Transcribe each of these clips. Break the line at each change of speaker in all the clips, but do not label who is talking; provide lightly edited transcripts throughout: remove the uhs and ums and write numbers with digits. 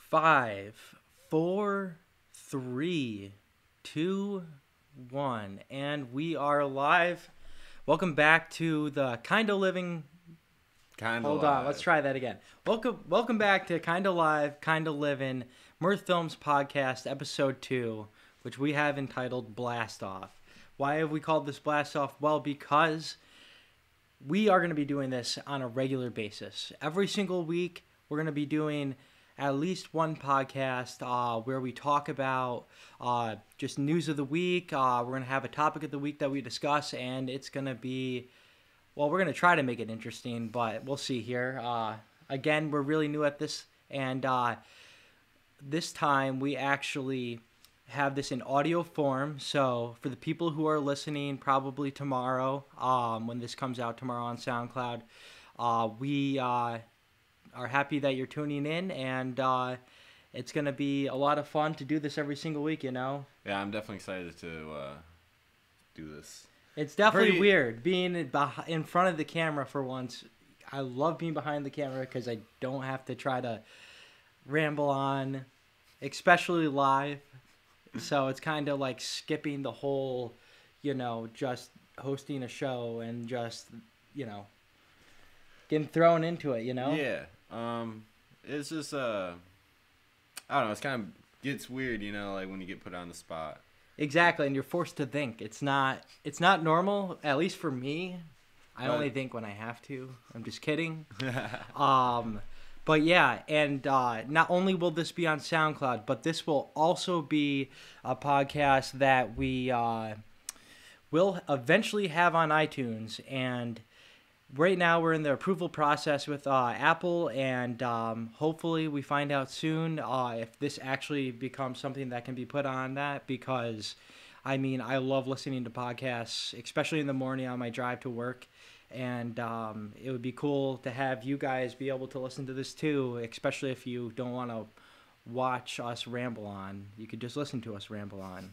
Five, four, three, two, one, and we are live. Welcome back to the Kinda Living. Hold on, let's try that again. Welcome back to Kinda Live, Kinda Livin, Mirth Films Podcast, Episode 2, which we have entitled Blastoff. Why have we called this Blastoff? Well, because we are going to be doing this on a regular basis. Every single week, we're going to be doing at least one podcast where we talk about just news of the week. We're going to have a topic of the week that we discuss, and it's going to be, well, we're going to try to make it interesting, but we'll see here. Again, we're really new at this, and this time we actually have this in audio form. So for the people who are listening probably tomorrow, when this comes out tomorrow on SoundCloud, we are happy that you're tuning in, and it's going to be a lot of fun to do this every single week, you know?
Yeah, I'm definitely excited to do this.
It's definitely weird being in front of the camera for once. I love being behind the camera because I don't have to try to ramble on, especially live. So it's kind of like skipping the whole, just hosting a show and just, getting thrown into it,
Yeah. It's just, I don't know, it's kind of gets weird, like when you get put on the spot.
Exactly, and you're forced to think. It's not normal, at least for me. I only think when I have to. I'm just kidding. But yeah, and not only will this be on SoundCloud, but this will also be a podcast that we will eventually have on iTunes. And right now we're in the approval process with Apple, and hopefully we find out soon if this actually becomes something that can be put on that, because, I love listening to podcasts, especially in the morning on my drive to work. And it would be cool to have you guys be able to listen to this too, especially if you don't want to watch us ramble on. You could just listen to us ramble on.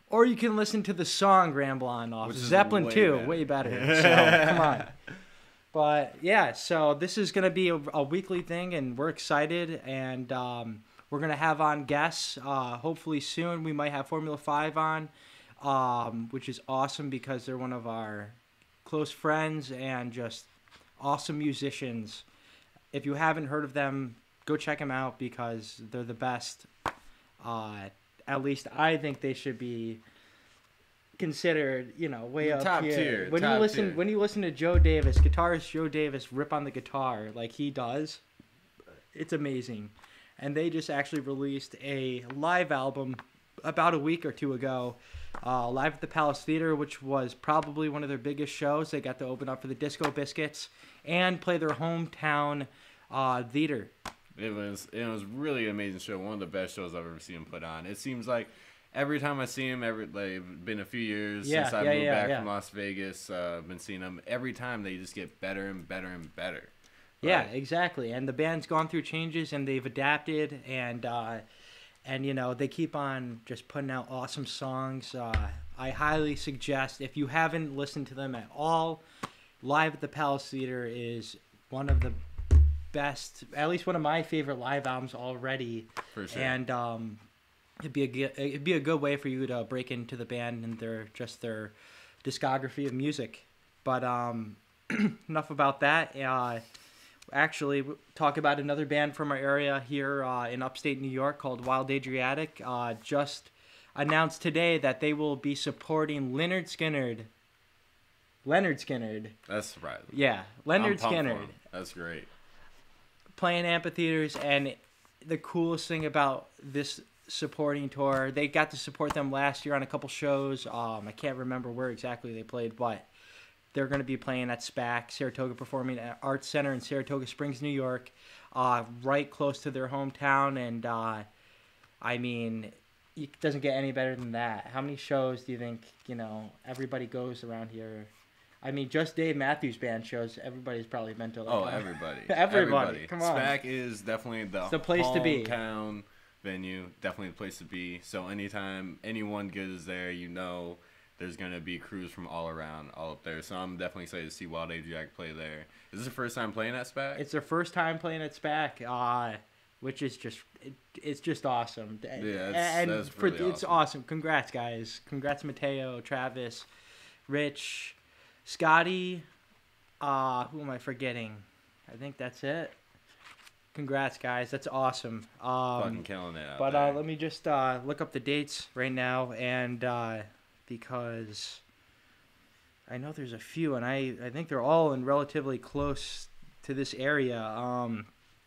Or you can listen to the song Ramble On off Zeppelin 2. Way better. So, come on. But, yeah, so this is going to be a weekly thing, and we're excited. And we're going to have on guests hopefully soon. We might have Formula 5 on, which is awesome because they're one of our close friends and just awesome musicians. If you haven't heard of them, go check them out because they're the best. At least I think they should be considered, way up
top
here.
Tier.
When you listen to Joe Davis, guitarist Joe Davis, rip on the guitar like he does, it's amazing. And they just actually released a live album about a week or two ago, live at the Palace Theater, which was probably one of their biggest shows. They got to open up for the Disco Biscuits and play their hometown theater.
It was really an amazing show. One of the best shows I've ever seen him put on. It seems like every time I see him, it's been a few years since I moved back from Las Vegas. I've been seeing them. Every time they just get better and better and better.
Yeah, exactly. And the band's gone through changes, and they've adapted, and they keep on just putting out awesome songs. I highly suggest, if you haven't listened to them at all, Live at the Palace Theater is one of the best, at least one of my favorite live albums already. For sure. And it'd be a good way for you to break into the band and their discography of music. But enough about that. Actually, talk about another band from our area here in upstate New York called Wild Adriatic. Just announced today that they will be supporting Leonard Skinner.
That's surprising.
Yeah, Leonard Skinner.
That's great.
Playing amphitheaters, and the coolest thing about this supporting tour, they got to support them last year on a couple shows. I can't remember where exactly they played, but they're going to be playing at SPAC, Saratoga Performing Arts Center in Saratoga Springs, New York, right close to their hometown. And, it doesn't get any better than that. How many shows do you think, everybody goes around here? Just Dave Matthews Band shows, everybody's probly been to.
Everybody.
Everybody. Come on.
SPAC is definitely the
place to be.
Hometown venue, definitely the place to be. So anytime anyone goes there, there's going to be crews from all around, all up there. So I'm definitely excited to see Wild Adriatic play there. Is this the first time playing at SPAC?
It's their first time playing at SPAC. which is it's just awesome.
Yeah, that's really awesome.
It's awesome. Congrats, guys. Congrats, Mateo, Travis, Rich, Scotty. Who am I forgetting? I think that's it. Congrats, guys. That's awesome.
Fucking killing it out
but
there.
let me just look up the dates right now, and because I know there's a few, and I think they're all in relatively close to this area.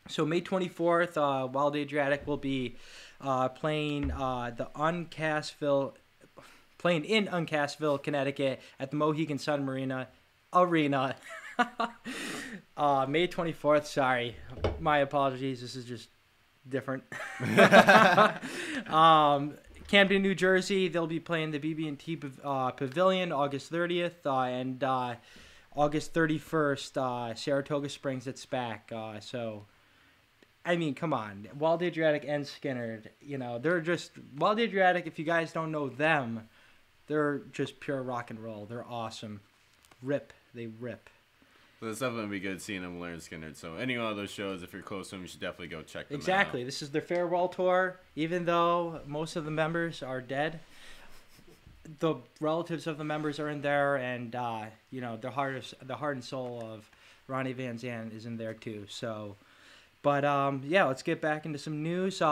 So May 24th, Wild Adriatic will be playing in Uncasville, Connecticut at the Mohegan Sun Arena. May 24th. Sorry, my apologies. This is just different. Camden, New Jersey. They'll be playing the BB&T Pavilion August 30th, and August 31st. Saratoga Springs. It's back. So, I mean, come on, Wild Adriatic and Skinner. You know, they're just Wild Adriatic. If you guys don't know them, they're just pure rock and roll. They're awesome. They rip.
So it's definitely be good seeing them learn Skinner. So any one of those shows, if you're close to them, you should definitely go check them out.
Exactly. This is their farewell tour. Even though most of the members are dead, the relatives of the members are in there, and you know, the heart and soul of Ronnie Van Zant is in there too. So, but yeah, let's get back into some news.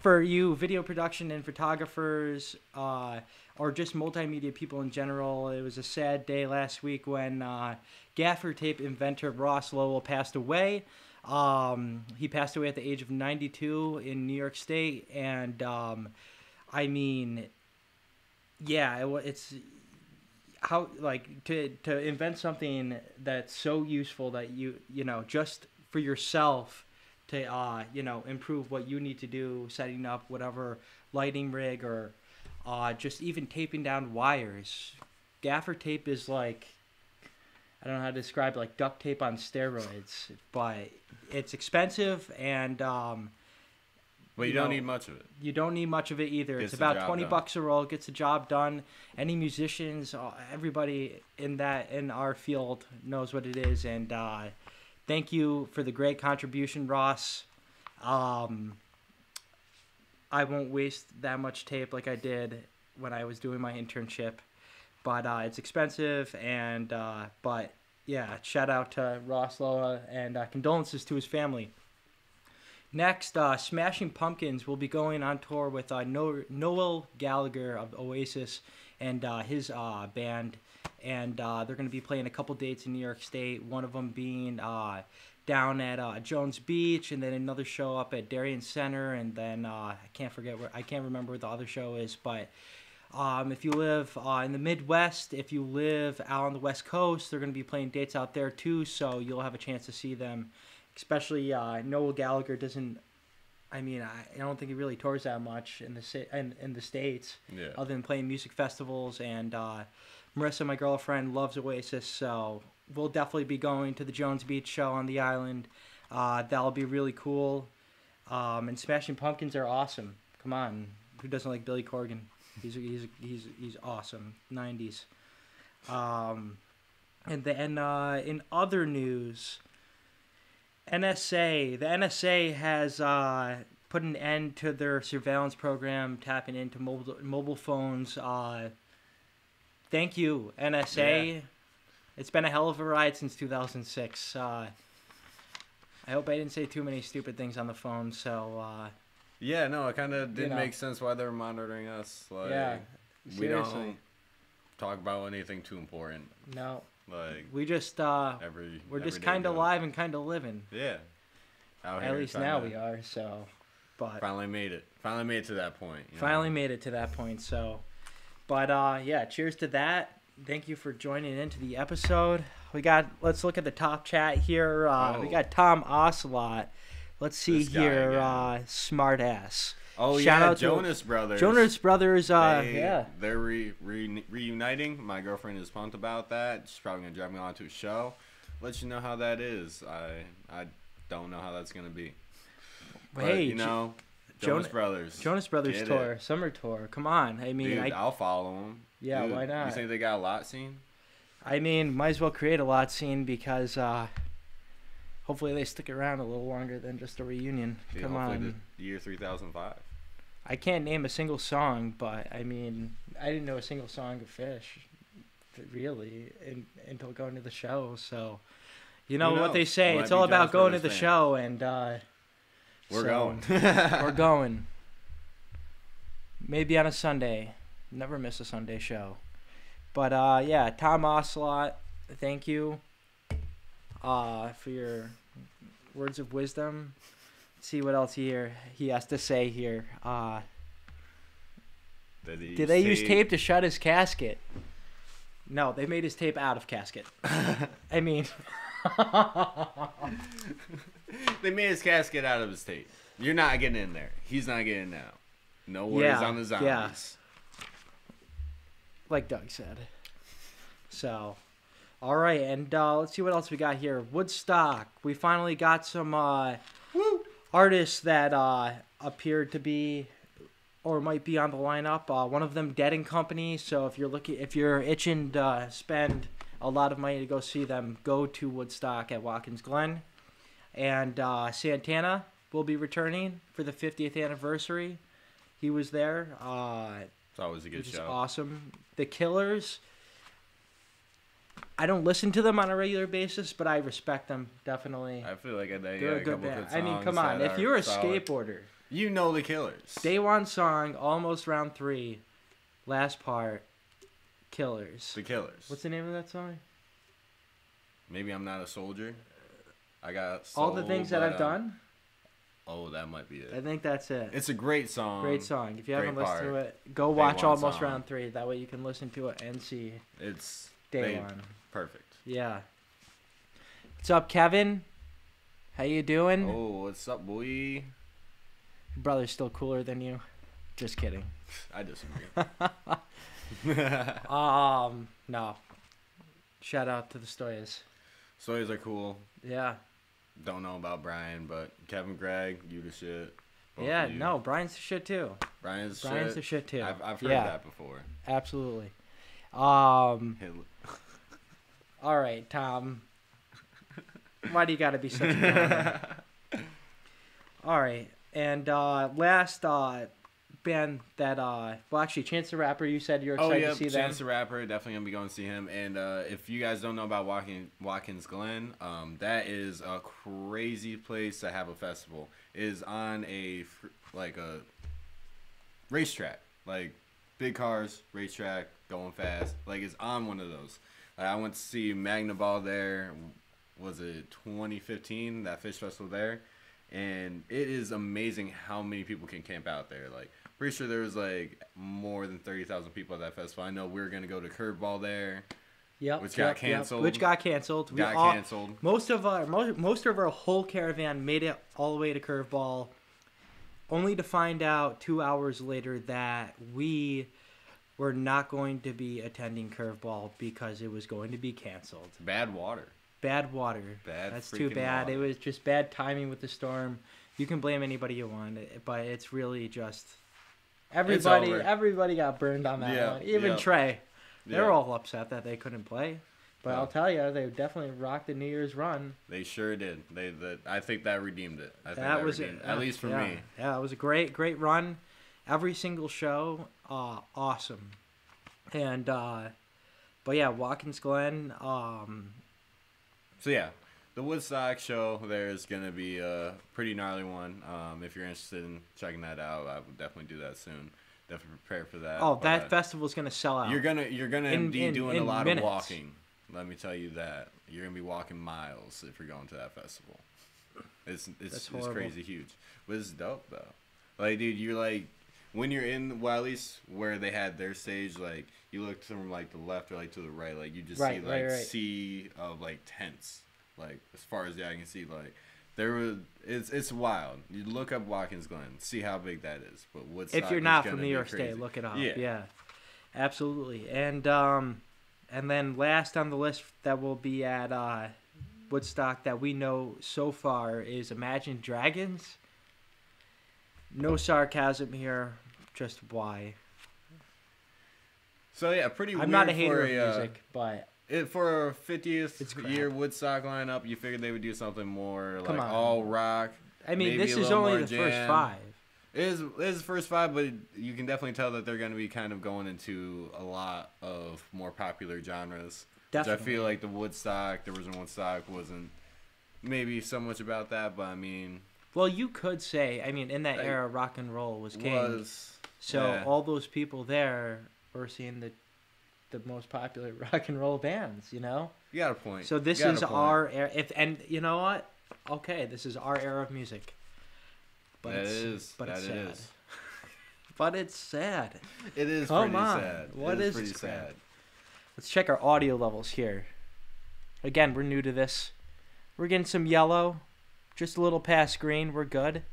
For you video production and photographers, or just multimedia people in general, it was a sad day last week when Gaffer Tape inventor Ross Lowell passed away. He passed away at the age of 92 in New York State, and I mean, yeah, it's how, like, to invent something that's so useful that you know, just for yourself to you know, improve what you need to do, setting up whatever lighting rig, or just even taping down wires. Gaffer tape is like, I don't know how to describe it, like duct tape on steroids, but it's expensive, and
but you don't need much of it.
You don't need much of it either. It's about $20 a roll. Gets the job done. Any musicians, everybody in our field knows what it is, and thank you for the great contribution, Ross. I won't waste that much tape like I did when I was doing my internship, but it's expensive, and but yeah, shout out to Ross Loa, and condolences to his family. Next, Smashing Pumpkins will be going on tour with Noel Gallagher of Oasis and his band, and they're going to be playing a couple dates in New York State, one of them being down at Jones Beach, and then another show up at Darien Center, and then I can't remember where the other show is, but if you live in the Midwest, if you live out on the West Coast, they're going to be playing dates out there too, so you'll have a chance to see them. Especially Noel Gallagher doesn't. I mean, I don't think he really tours that much in the States,
yeah,
other than playing music festivals. And Marissa, my girlfriend, loves Oasis, so we'll definitely be going to the Jones Beach show on the island. That'll be really cool. And Smashing Pumpkins are awesome. Come on, who doesn't like Billy Corgan? He's awesome. 90s. And then in other news, the NSA has put an end to their surveillance program, tapping into mobile phones. Thank you, NSA. Yeah. It's been a hell of a ride since 2006. I hope I didn't say too many stupid things on the phone. So.
Yeah, no, it kind of didn't make sense why they were monitoring us. Like,
yeah,
we don't talk about anything too important.
No.
Like,
we just we're just kind of live and kind of living.
Yeah.
At least now we are. So, but
finally made it to that point.
Made it to that point. So, but yeah, cheers to that. Thank you for joining into the episode. Let's look at the top chat here. We got Tom Ocelot. Let's see here. Smart ass.
Oh, shout out Jonas Brothers.
Jonas Brothers, yeah.
They're reuniting. My girlfriend is pumped about that. She's probably going to drive me on to a show. Let you know how that is. I don't know how that's going to be. But,
hey,
Jonas Brothers.
Jonas Brothers tour, summer tour. Come on. I mean,
dude, I'll follow them.
Yeah, dude, why not?
You think they got a lot scene?
I mean, might as well create a lot scene because, hopefully they stick around a little longer than just a reunion.
Yeah,
Come on.
The year 3005.
I can't name a single song, but I mean, I didn't know a single song of Fish, really, until going to the show. So, you know what they say, it's all about going to the show, and
we're going.
We're going. Maybe on a Sunday. Never miss a Sunday show. But yeah, Tom Ocelot, thank you for your words of wisdom. Let's see what else he has to say here. Did they use tape to shut his casket? No, they made his tape out of casket. I mean,
they made his casket out of his tape. You're not getting in there. He's not getting out. No worries on the zombies. Yeah.
Like Doug said. So, all right, and let's see what else we got here. Woodstock. We finally got some artists that appeared to be or might be on the lineup. One of them, Dead and Company. So if you're itching to spend a lot of money to go see them, go to Woodstock at Watkins Glen. And Santana will be returning for the 50th anniversary. He was there.
It's always a good show.
Awesome. The Killers. I don't listen to them on a regular basis, but I respect them, definitely.
I feel like they
got a couple good songs. I mean, come on. If you're a skateboarder,
you know the Killers.
Day one song, almost round 3, last part, Killers.
The Killers.
What's the name of that song?
Maybe I'm Not a Soldier. I got soul,
All the Things That I've Done.
Oh, that might be it.
I think that's it.
It's a great song.
Great song. If you haven't listened to it, go watch Almost Round 3. That way you can listen to it and see.
It's
Day one.
Perfect.
Yeah. What's up, Kevin? How you doing?
Oh, what's up, boy?
Your brother's still cooler than you. Just kidding.
I disagree.
No. Shout out to the Stoyas.
Stoyas are cool.
Yeah.
Don't know about Brian, but Kevin, Greg, you the shit.
Yeah, no, Brian's the shit too.
Brian's
the shit too.
I've heard that before.
Absolutely. All right, Tom. Why do you gotta be such a downer? All right, and last band that well, actually, Chance the Rapper. You said you're excited to see them.
Chance the Rapper, definitely gonna be going to see him. And if you guys don't know about Watkins Glen, that is a crazy place to have a festival. It is on a racetrack, like big cars, racetrack, going fast. Like it's on one of those. I went to see Magna Ball there. Was it 2015? That Fish Festival there, and it is amazing how many people can camp out there. Like, pretty sure there was like more than 30,000 people at that festival. I know we were gonna go to Curveball there.
Yep.
Which got canceled.
Canceled. Most of our whole caravan made it all the way to Curveball, only to find out 2 hours later that we were not going to be attending Curveball because it was going to be canceled.
Bad water.
That's too bad.
Water.
It was just bad timing with the storm. You can blame anybody you want, but it's really just everybody got burned on that one. Even Trey. They were all upset that they couldn't play. But I'll tell you, they definitely rocked the New Year's run.
They sure did. I think that redeemed it.
At
least for me.
Yeah, it was a great run. Every single show, awesome. And but yeah, Watkins Glen.
So yeah, the Woodstock show there is gonna be a pretty gnarly one. If you're interested in checking that out, I would definitely do that soon. Definitely prepare for that.
Oh, that festival's gonna sell out.
You're gonna be doing a lot of walking. Let me tell you that. You're gonna be walking miles if you're going to that festival. It's crazy huge. But it's dope though. Like, dude, you're like, when you're in, well, at least where they had their stage, like, you look from like the left or like to the right, like you just see like sea of like tents, like as far as the eye can see, like it's wild. You look up Watkins Glen, see how big that is. But Woodstock,
if you're not from New York State, look it up. Yeah, absolutely. And then last on the list that will be at Woodstock that we know so far is Imagine Dragons. No sarcasm here, just why.
So yeah, pretty weird.
I'm not a hater of music, but
For a 50th year Woodstock lineup, you figured they would do something more like all rock.
I mean, this is only the first 5.
It is the first 5, but you can definitely tell that they're going to be kind of going into a lot of more popular genres. Definitely. Which I feel like the original Woodstock wasn't maybe so much about that, but I mean...
Well, you could say, I mean, in that era, rock and roll was king. All those people there were seeing the most popular rock and roll bands, you know?
You got a point.
So this is our era. And you know what? Okay, this is our era of music. But it's sad. But it's sad.
It is pretty sad.
What is
pretty sad?
Let's check our audio levels here. Again, we're new to this. We're getting some yellow. Just a little past green. We're good.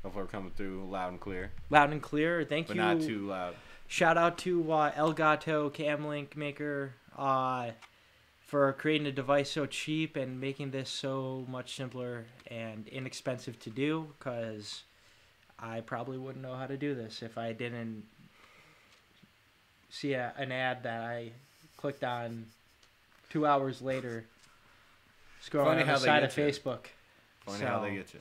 Hopefully we're coming through loud and clear.
Loud and clear. Thank you.
But not too loud.
Shout out to El Gato Camlink Maker for creating a device so cheap and making this so much simpler and inexpensive to do, because I probably wouldn't know how to do this if I didn't see an ad that I clicked on 2 hours later scrolling on the side of Facebook.
Funny how they get you.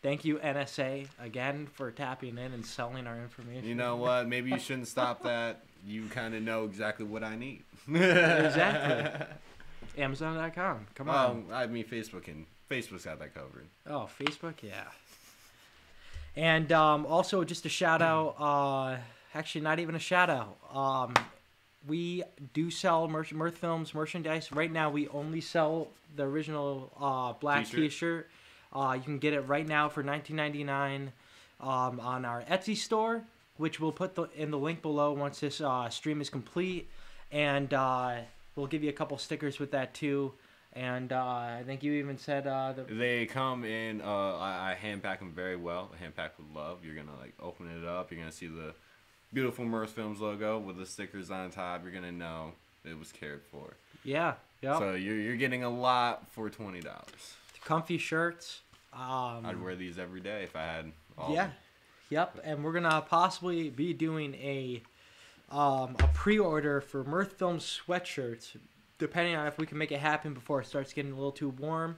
Thank you, NSA, again, for tapping in and selling our information.
You know what? Maybe you shouldn't stop that. You kind of know exactly what I need.
Exactly. Amazon.com. Come on.
I mean, Facebook's got that covered.
Oh, Facebook? Yeah. And also, just a shout-out. Actually, not even a shout-out. We do sell Mirth Films merchandise. Right now, we only sell the original black T-shirt. You can get it right now for $19.99 on our Etsy store, which we'll put in the link below once this stream is complete. And we'll give you a couple stickers with that too. And I think you even said
they come in. I hand pack them very well. Hand packed with love. You're gonna open it up. You're gonna see the beautiful Mirth Films logo with the stickers on top. You're gonna know it was cared for.
Yeah. Yep.
So you're getting a lot for $20.
Comfy shirts.
I'd wear these every day if I had all.
Yeah. Yep. And we're gonna possibly be doing a pre-order for Mirth Films sweatshirts, depending on if we can make it happen before it starts getting a little too warm.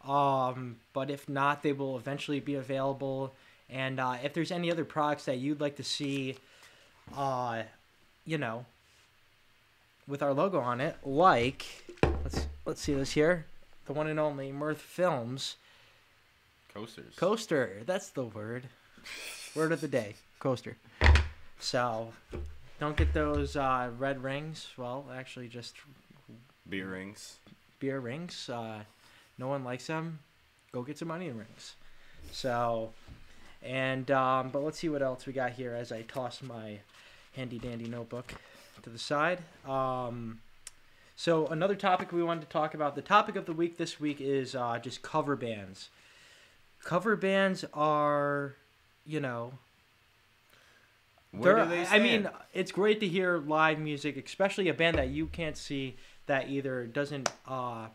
But if not, they will eventually be available. And if there's any other products that you'd like to see, with our logo on it, like let's see this here, the one and only Mirth Films coaster. That's the word. Word of the day, coaster. So don't get those red rings. Well, actually, just
beer rings.
No one likes them. Go get some onion rings. So, and but let's see what else we got here as I toss my handy dandy notebook to the side. So another topic we wanted to talk about. The topic of the week this week is just cover bands. Cover bands are,
where do they stand?
I mean, it's great to hear live music, especially a band that you can't see, that either doesn't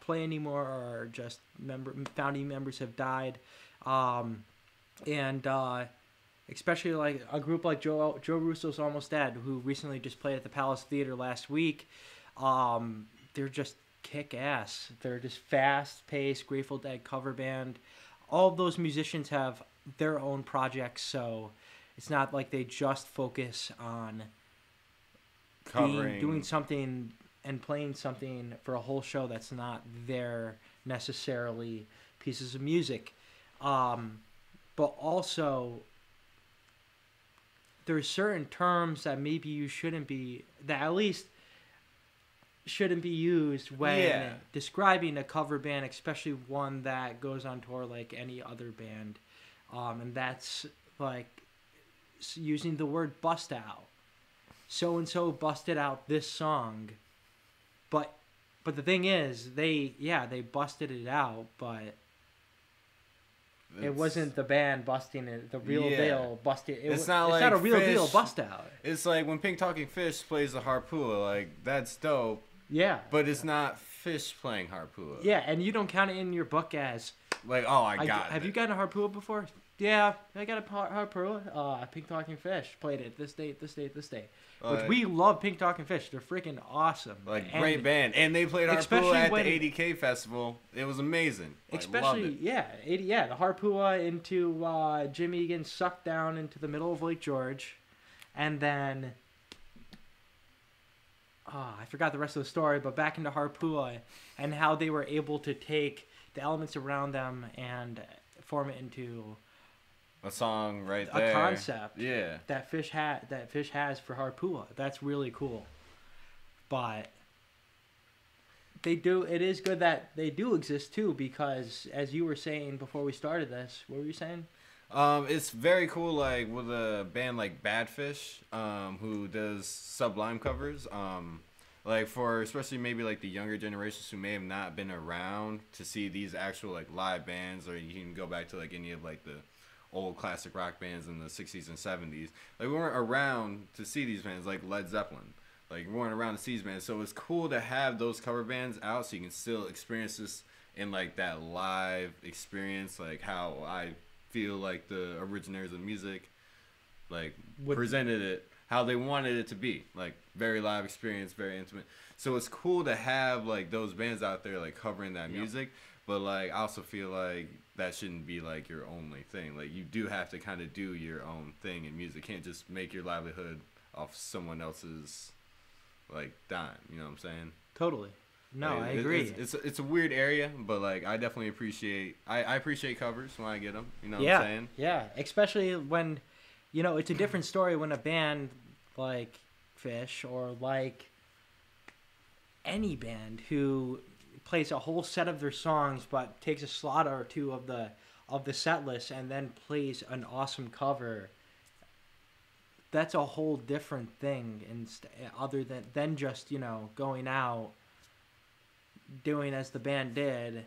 play anymore or just founding members have died. And especially like a group like Joe Russo's Almost Dead, who recently just played at the Palace Theater last week. They're just kick-ass. They're just fast-paced, Grateful Dead cover band. All of those musicians have their own projects, so it's not like they just focus on doing something and playing something for a whole show that's not their necessarily pieces of music. But also, there's certain terms that maybe that at least shouldn't be used when describing a cover band, especially one that goes on tour like any other band. And that's like using the word bust out. So-and-so busted out this song. But the thing is, they busted it out, but it wasn't the band busting it. The real deal busted it. It's not a real deal bust out.
It's like when Pink Talking Fish plays the harpoon, like that's dope.
Yeah.
But it's not Fish playing Harpua.
Yeah, and you don't count it in your book as
like, oh, I got it.
Have you gotten a Harpua before? Yeah, I got a Harpua. Pink Talking Fish played it this date. Which we love Pink Talking Fish. They're freaking awesome.
Like, great band. And they played Harpua at the 80K festival. It was amazing.
Especially, the Harpua into Jim Egan sucked down into the middle of Lake George. And then, I forgot the rest of the story, but back into Harpua and how they were able to take the elements around them and form it into
a song right there.
A concept.
Yeah.
That Fish has for Harpua. That's really cool. But it is good that they do exist too, because as you were saying before we started this, what were you saying?
It's very cool, like with a band like Badfish, who does Sublime covers. Like for especially maybe like the younger generations who may have not been around to see these actual like live bands, or you can go back to like any of like the old classic rock bands in the 60s and 70s. Like, we weren't around to see these bands, like Led Zeppelin. Like, we weren't around to see these bands. So it's cool to have those cover bands out so you can still experience this in, like, that live experience. Like, how I feel like the originators of music, like, presented it, how they wanted it to be. Like, very live experience, very intimate. So it's cool to have, like, those bands out there, like, covering that music. But, like, I also feel like that shouldn't be, like, your only thing. Like, you do have to kind of do your own thing in music. You can't just make your livelihood off someone else's, like, dime. You know what I'm saying?
Totally. No,
like,
I agree.
It's a weird area, but, like, I definitely appreciate... I appreciate covers when I get them. You know what I'm saying?
Yeah, especially when, you know, it's a different story when a band like Fish or like any band who plays a whole set of their songs but takes a slot or two of the set list and then plays an awesome cover. That's a whole different thing, and other than just, you know, going out doing as the band did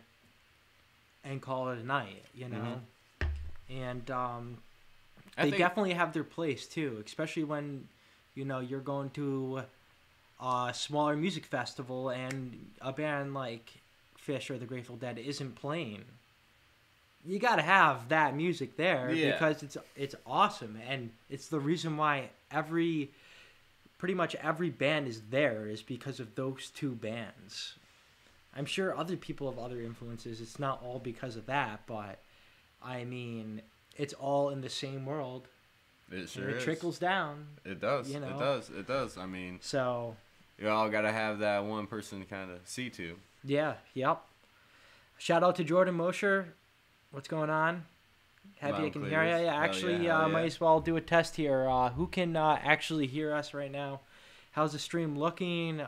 and call it a night, you know. And they definitely have their place too, especially when, you know, you're going to a smaller music festival and a band like Fish or the Grateful Dead isn't playing. You gotta have that music there because it's awesome, and it's the reason why pretty much every band is there is because of those two bands. I'm sure other people have other influences. It's not all because of that, but I mean, it's all in the same world.
It sure is.
It trickles down.
It does.
You know?
It does. I mean,
so
you all gotta have that one person to kind of see to.
Yeah. Yep. Shout out to Jordan Mosher. What's going on? Happy I can hear you. Yeah, actually, might as well do a test here. Who can actually hear us right now? How's the stream looking?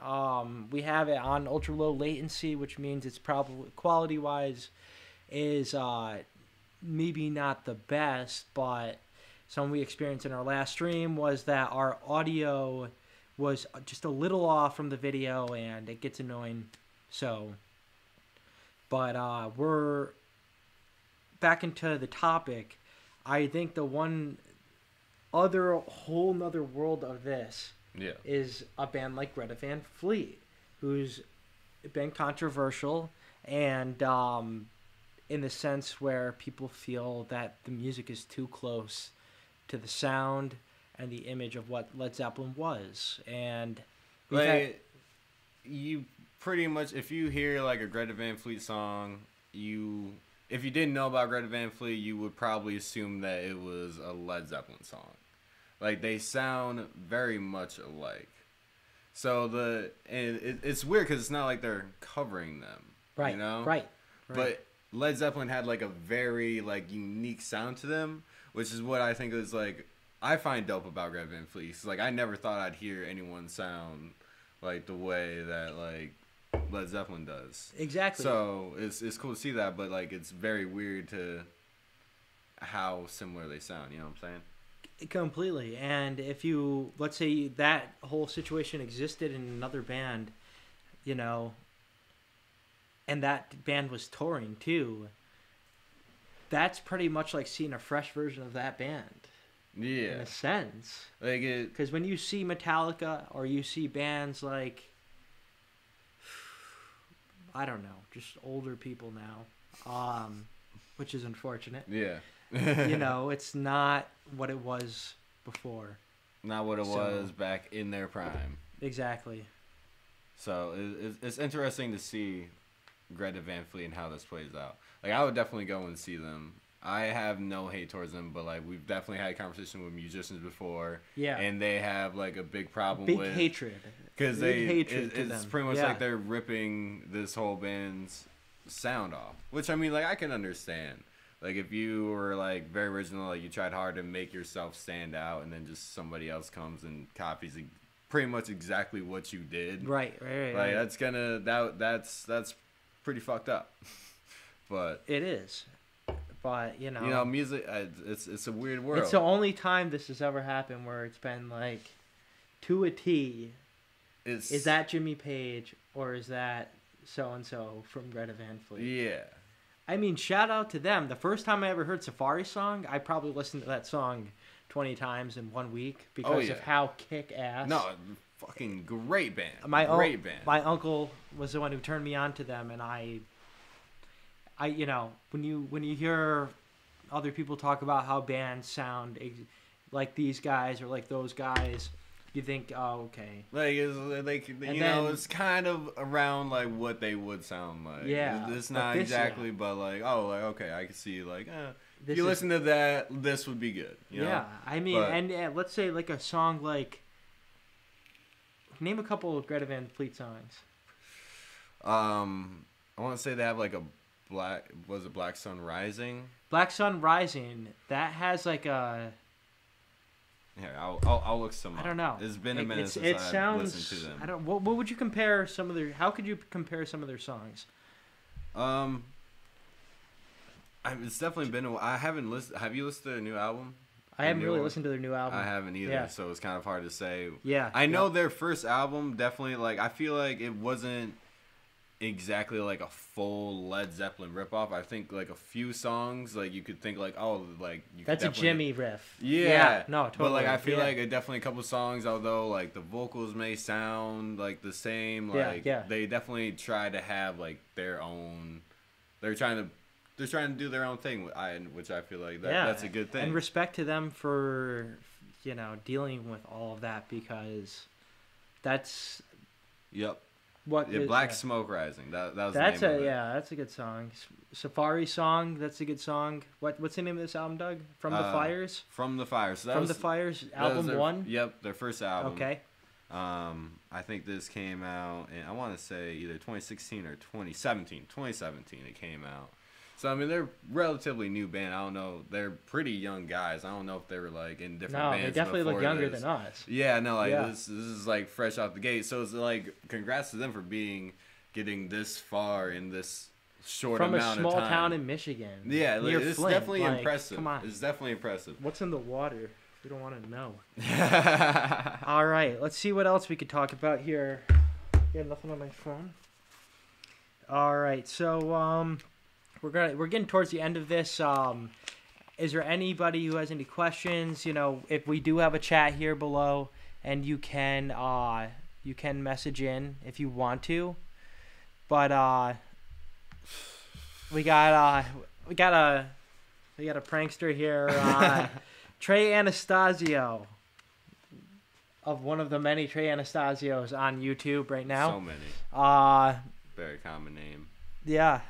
We have it on ultra low latency, which means it's probably quality-wise is maybe not the best, but something we experienced in our last stream was that our audio was just a little off from the video, and it gets annoying. So, but we're back into the topic. I think the one other whole nother world of this is a band like Greta Van Fleet, who's been controversial and in the sense where people feel that the music is too close to the sound and the image of what Led Zeppelin was. And
like, you pretty much, if you hear like a Greta Van Fleet song, if you didn't know about Greta Van Fleet, you would probably assume that it was a Led Zeppelin song. Like, they sound very much alike. So it's weird because it's not like they're covering them,
right?
You know,
right.
But Led Zeppelin had like a very like unique sound to them, which is what I think is like I find dope about Greta Van Fleet. It's like I never thought I'd hear anyone sound like the way that like Led Zeppelin does.
Exactly.
So it's cool to see that, but like it's very weird to how similar they sound. You know what I'm saying?
Completely. And if you, let's say that whole situation existed in another band, you know, and that band was touring too, that's pretty much like seeing a fresh version of that band.
Yeah.
In a sense.
Like
because when you see Metallica or you see bands like, I don't know, just older people now, which is unfortunate.
Yeah.
It's not what it was before.
Not what it was back in their prime.
Exactly.
So it's interesting to see Greta Van Fleet and how this plays out. Like, I would definitely go and see them. I have no hate towards them, but like we've definitely had a conversation with musicians before.
Yeah.
And they have like a big problem
with hatred.
Because it's pretty much like they're ripping this whole band's sound off. Which, I mean, like, I can understand. Like, if you were like very original, like you tried hard to make yourself stand out, and then just somebody else comes and copies pretty much exactly what you did.
Right.
Like, that's pretty fucked up. But
it is. But,
music, it's a weird world.
It's the only time this has ever happened where it's been, like, to a T, is that Jimmy Page or is that so-and-so from Greta Van Fleet?
Yeah.
I mean, shout out to them. The first time I ever heard Safari Song, I probably listened to that song 20 times in 1 week because of how kick-ass.
No, fucking great band.
Great band. My uncle was the one who turned me on to them, and I when you hear other people talk about how bands sound like these guys or like those guys, you think, oh, okay.
Like, it's kind of around like what they would sound like.
Yeah.
It's not exactly, but like, oh, like, okay, I can see like, if you listen to that, this would be good. You know?
I mean, and let's say like a song like, name a couple of Greta Van Fleet songs.
I want to say they have like a Black Sun Rising?
Black Sun Rising. That has like a.
Here, I'll look some up.
I don't know.
It's been a minute since I've listened to them.
I don't. What would you compare some of their? How could you compare some of their songs?
It's definitely been. I haven't listened. Have you listened to their new album?
I haven't really listened to their new album.
I haven't either, so it's kind of hard to say.
Yeah.
I know their first album definitely. Like, I feel like it wasn't exactly like a full Led Zeppelin ripoff. I think like a few songs, like you could think like, oh, like you.
That's a Jimmy riff.
Yeah.
No, totally.
But like I feel like definitely a couple songs, although like the vocals may sound like the same, like they definitely try to have like their own. They're trying to do their own thing, which I feel like that's a good thing.
And respect to them for dealing with all of that, because that's.
Yep. Black Smoke Rising. That was the name of it.
That's a good song. Safari Song. That's a good song. What's the name of this album, Doug? From the Fires.
From the Fires. So
the Fires. Album 1.
Yep, their first album.
Okay.
I think this came out in, I want to say either 2016 or 2017. 2017 it came out. So, I mean, they're relatively new band. I don't know. They're pretty young guys. I don't know if they were, like, in different bands.
No, they definitely look younger than us.
Yeah, no, like, this is, like, fresh out the gate. So, it's, like, congrats to them for getting this far in this short amount of time.
From a small town in Michigan.
Yeah, it's
Flint.
definitely impressive.
Come on.
It's definitely impressive.
What's in the water? We don't want to know. All right, let's see what else we could talk about here. Yeah, nothing on my phone. All right, so, we're getting towards the end of this. Is there anybody who has any questions? If we do have a chat here below, and you can message in if you want to. But we got a prankster here, Trey Anastasio, of one of the many Trey Anastasios on YouTube right now.
So many. Very common name.
Yeah.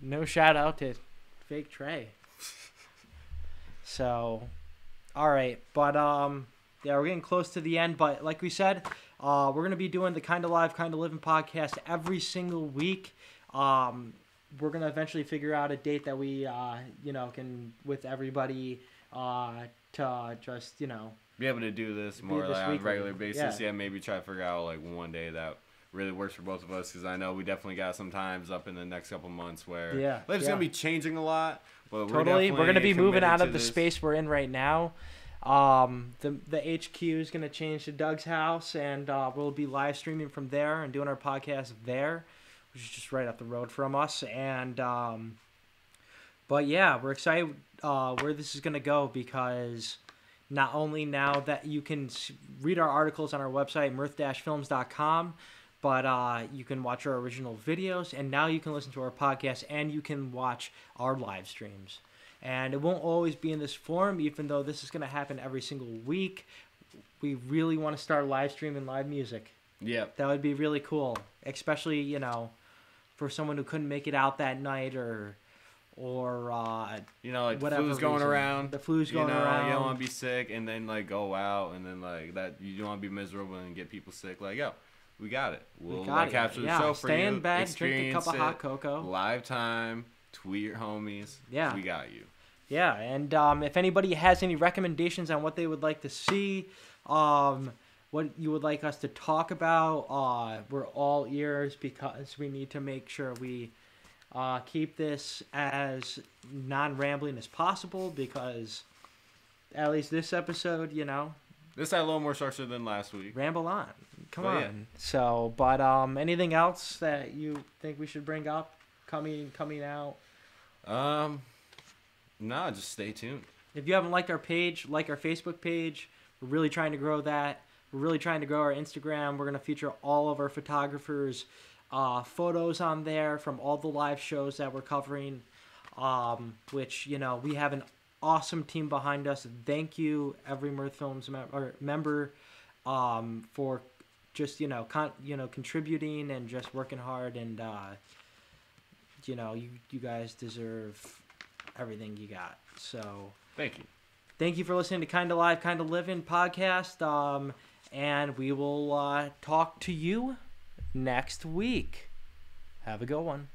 No shout out to fake Trey. So, all right, but we're getting close to the end. But like we said, we're gonna be doing the Kinda Livin podcast every single week. We're gonna eventually figure out a date that we can with everybody to just
be able to do this more like on a regular basis. Yeah, maybe try to figure out like one day that really works for both of us, because I know we definitely got some times up in the next couple months where life's gonna be changing a lot, but we're
gonna be moving out of the space we're in right now. The HQ is gonna change to Doug's house, and we'll be live streaming from there and doing our podcast there, which is just right up the road from us. And but yeah, we're excited where this is gonna go, because not only now that you can read our articles on our website mirth-films.com, But you can watch our original videos, and now you can listen to our podcast, and you can watch our live streams. And it won't always be in this form, even though this is going to happen every single week. We really want to start live streaming live music.
Yeah.
That would be really cool, especially, you know, for someone who couldn't make it out that night or
you know, like the flu's going around.
The flu's going around.
You don't want to be sick and then like go out and then like that. You don't want to be miserable and get people sick. Like, yo, we got it. We'll like capture the show for you.
Stay in bed, drink a cup of hot cocoa.
Live time. Tweet your homies.
Yeah.
We got you.
Yeah, and if anybody has any recommendations on what they would like to see, what you would like us to talk about, we're all ears, because we need to make sure we keep this as non-rambling as possible, because at least this episode, you know,
this had a little more structure than last week.
Ramble on. Come on. Yeah. So, but anything else that you think we should bring up coming out?
No, just stay tuned.
If you haven't liked our page, like our Facebook page. We're really trying to grow that. We're really trying to grow our Instagram. We're going to feature all of our photographers' photos on there from all the live shows that we're covering, which, you know, we have an awesome team behind us. Thank you, every Mirth Films member, for just, you know, contributing and just working hard. And, you know, you guys deserve everything you got. So
thank you.
Thank you for listening to Kinda Live, Kinda Livin podcast. And we will talk to you next week. Have a good one.